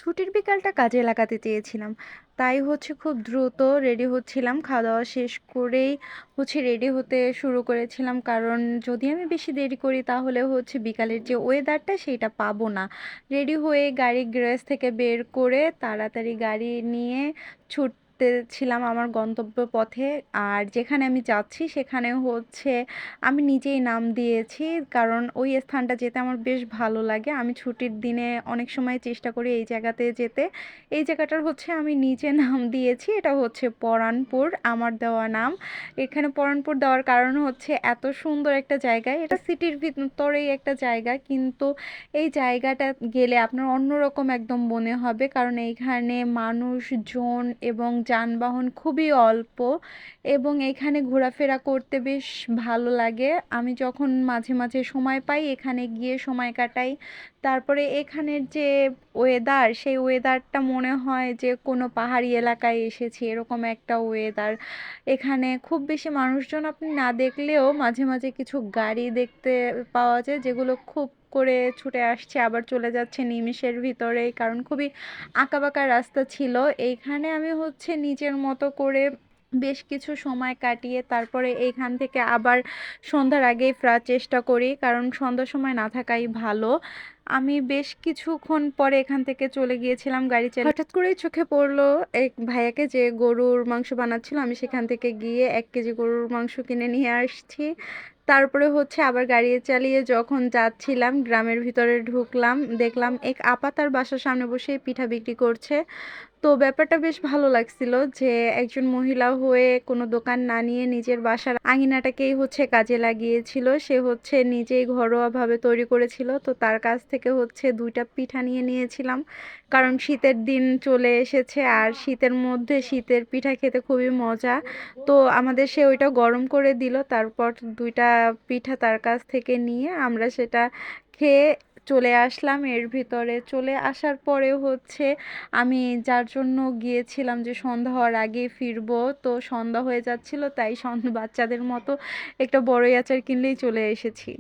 ছুটির বিকালটা কাজে লাগাতে চেয়েছিলাম। তাই খুব দ্রুত রেডি হচ্ছিলাম। খাওয়া-দাওয়া শেষ করেই রেডি হতে শুরু করেছিলাম। কারণ যদি আমি বেশি দেরি করি তাহলে বিকালের যে ওয়েদারটা সেইটা পাবো না। রেডি হয়ে গাড়ি গ্যারেজ থেকে বের করে তাড়াতাড়ি গাড়ি নিয়ে ছুটতেছিলাম আমার গন্তব্য পথে। আর যেখানে আমি যাচ্ছি সেখানে আমি নিজেই নাম দিয়েছি। কারণ ওই স্থানটা যেতে আমার বেশ ভালো লাগে। আমি ছুটির দিনে অনেক সময় চেষ্টা করি এই জায়গাতে যেতে। এই জায়গাটার আমি নিজে নাম দিয়েছি। এটা পরানপুর, আমার দেওয়া নাম। এখানে পরানপুর দেওয়ার কারণ এত সুন্দর একটা জায়গায়। এটা সিটির ভিতরেই একটা জায়গা। কিন্তু এই জায়গাটা গেলে আপনার অন্যরকম একদম মনে হবে। কারণ এইখানে মানুষজন এবং যানবাহন খুবই অল্প এবং এখানে ঘোরাফেরা করতে বেশ ভালো লাগে। আমি যখন মাঝে, মাঝে সময় পাই এখানে গিয়ে সময় কাটাই। তারপরে এখানের যে ওয়েদার, সেই ওয়েদারটা মনে হয় যে কোনো পাহাড়ি এলাকায় এসেছি, এরকম একটা ওয়েদার। এখানে খুব বেশি মানুষজন আপনি না দেখলেও মাঝে, মাঝে কিছু গাড়ি দেখতে পাওয়া যায় যেগুলো খুব করে ছুটে আসছে আবার চলে যাচ্ছে নিমেষের ভিতরেই। কারণ খুবই আঁকাবাঁকা রাস্তা ছিল। এইখানে আমি নিজের মতো করে বেশ কিছু সময় কাটিয়ে তারপরে এইখান থেকে আবার সন্ধ্যার আগেই ফেরার চেষ্টা করি। কারণ সন্ধ্যার সময় না থাকাই ভালো। আমি বেশ কিছুক্ষণ পরে এখান থেকে চলে গিয়েছিলাম গাড়ি চালিয়ে। হঠাৎ করেই চোখে পড়লো এক ভাইয়াকে যে গরুর মাংস বানাচ্ছিল। আমি সেখান থেকে গিয়ে ১ কেজি গরুর মাংস কিনে নিয়ে আসছি। তারপরে আবার গাড়ি চালিয়ে যখন যাচ্ছিলাম গ্রামের ভিতরে ঢুকলাম, দেখলাম এক আপা তার বাসার সামনে বসে পিঠা বিক্রি করছে। তো ব্যাপারটা বেশ ভালো লাগছিল যে একজন মহিলা হয়ে কোনো দোকান না নিয়ে নিজের বাসার আঙিনাটাকেই কাজে লাগিয়েছিল। সে নিজেই ঘরোয়াভাবে তৈরি করেছিল। তো তার কাছ থেকে ২টা পিঠা নিয়ে নিয়েছিলাম। কারণ শীতের দিন চলে এসেছে আর শীতের মধ্যে শীতের পিঠা খেতে খুবই মজা। তো আমাদের সে ওইটা গরম করে দিল। তারপর ২টা পিঠা তার কাছ থেকে নিয়ে আমরা সেটা খেয়ে চলে আসলাম। এর ভিতরে চলে আসার পরেও আমি যার জন্য গিয়েছিলাম যে সন্ধ্যা হওয়ার আগে ফিরবো, তো সন্ধ্যা হয়ে যাচ্ছিল তাই বাচ্চাদের মতো একটা বড়ই আচার কিনলেই চলে এসেছি।